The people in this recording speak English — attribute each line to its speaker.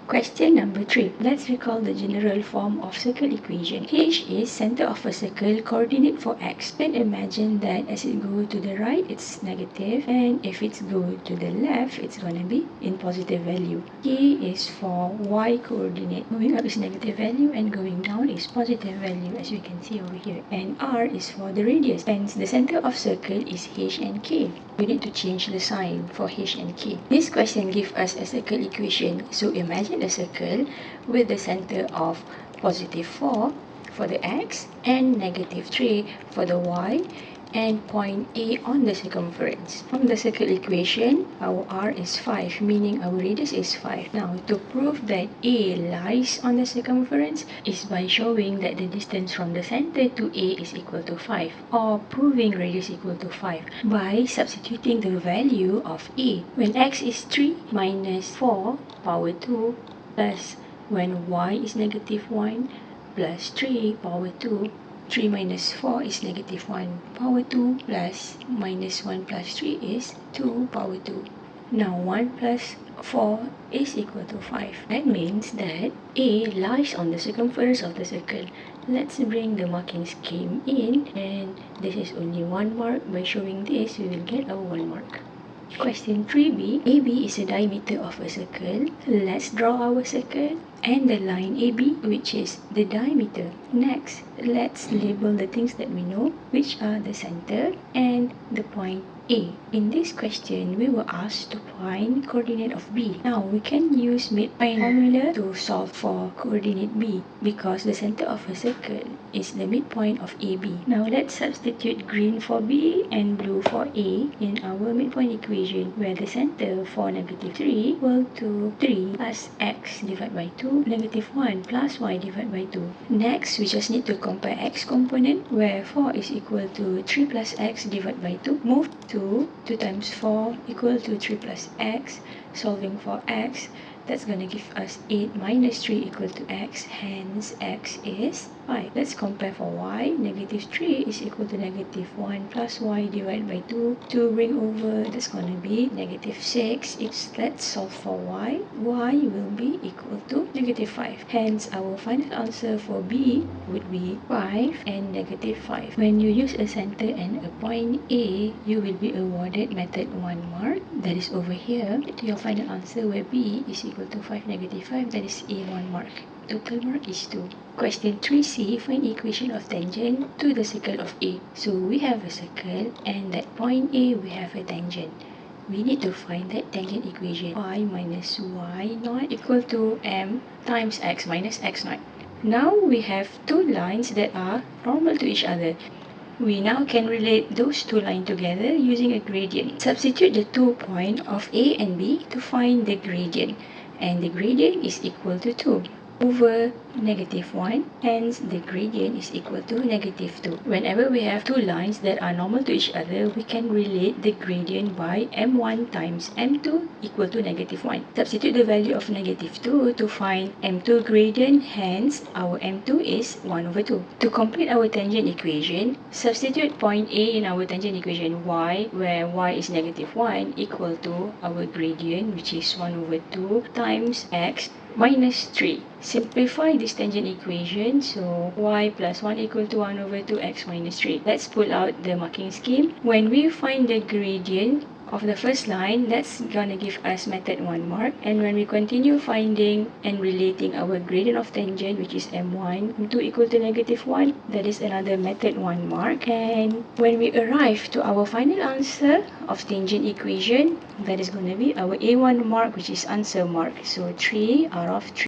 Speaker 1: Question number 3. Let's recall the general form of circle equation. H is center of a circle, coordinate for x. Then imagine that as it goes to the right, it's negative, and if it's go to the left, it's gonna be in positive value. K is for y coordinate. Going up is negative value, and going down is positive value, as we can see over here. And R is for the radius. Hence, the center of circle is H and K. We need to change the sign for H and K. This question gives us a circle equation. So imagine a circle with the center of positive 4 for the x and negative 3 for the y, and point A on the circumference. From the circle equation, our R is 5, meaning our radius is 5. Now, to prove that A lies on the circumference is by showing that the distance from the center to A is equal to 5, or proving radius equal to 5 by substituting the value of A. When x is 3 minus 4 power 2 plus when y is negative 1 plus 3 power 2, 3 minus 4 is negative 1 power 2 plus minus 1 plus 3 is 2 power 2. Now 1 plus 4 is equal to 5. That means that A lies on the circumference of the circle. Let's bring the marking scheme in, and this is only 1 mark. By showing this, we will get our 1 mark. Question 3b. AB is the diameter of a circle. Let's draw our circle and the line AB, which is the diameter. Next, let's label the things that we know, which are the center and the point A. In this question, we were asked to find coordinate of B. Now, we can use midpoint formula to solve for coordinate B because the center of a circle is the midpoint of AB. Now, let's substitute green for B and blue for A in our midpoint equation, where the center for negative 3 equal to 3 plus x divided by 2, negative 1 plus y divided by 2. Next, we just need to compare x component, where 4 is equal to 3 plus x divided by 2. Move to 2 times 4 equal to 3 plus x. Solving for x, that's going to give us 8 minus 3 equal to x. Hence, x is 5. Let's compare for y. Negative 3 is equal to negative 1 plus y divided by 2. To bring over, that's going to be negative 6. Let's solve for y. Y will be equal to negative 5. Hence, our final answer for B would be 5 and negative 5. When you use a center and a point A, you will be awarded method 1 mark. That is over here to your final answer, where B is equal to 5 negative 5. That is A 1 mark. Total mark is 2. Question 3c. Find equation of tangent to the circle of A. So we have a circle, and that point A we have a tangent. We need to find that tangent equation. Y minus y naught equal to m times x minus x naught. Now we have two lines that are normal to each other. We now can relate those two lines together using a gradient. Substitute the 2 points of A and B to find the gradient, and the gradient is equal to 2 over negative 1, hence the gradient is equal to negative 2. Whenever we have two lines that are normal to each other, we can relate the gradient by m1 times m2 equal to negative 1. Substitute the value of negative 2 to find m2 gradient, hence our m2 is 1 over 2. To complete our tangent equation, substitute point A in our tangent equation y, where y is negative 1 equal to our gradient, which is 1 over 2 times x minus 3. Simplify this tangent equation, so y plus 1 equal to 1 over 2 x minus 3. Let's pull out the marking scheme. When we find the gradient of the first line, that's gonna give us method 1 mark. And when we continue finding and relating our gradient of tangent, which is m1, m2 equal to negative 1, that is another method 1 mark. And when we arrive to our final answer of tangent equation, that is going to be our A1 mark, which is answer mark. So 3 out of 3.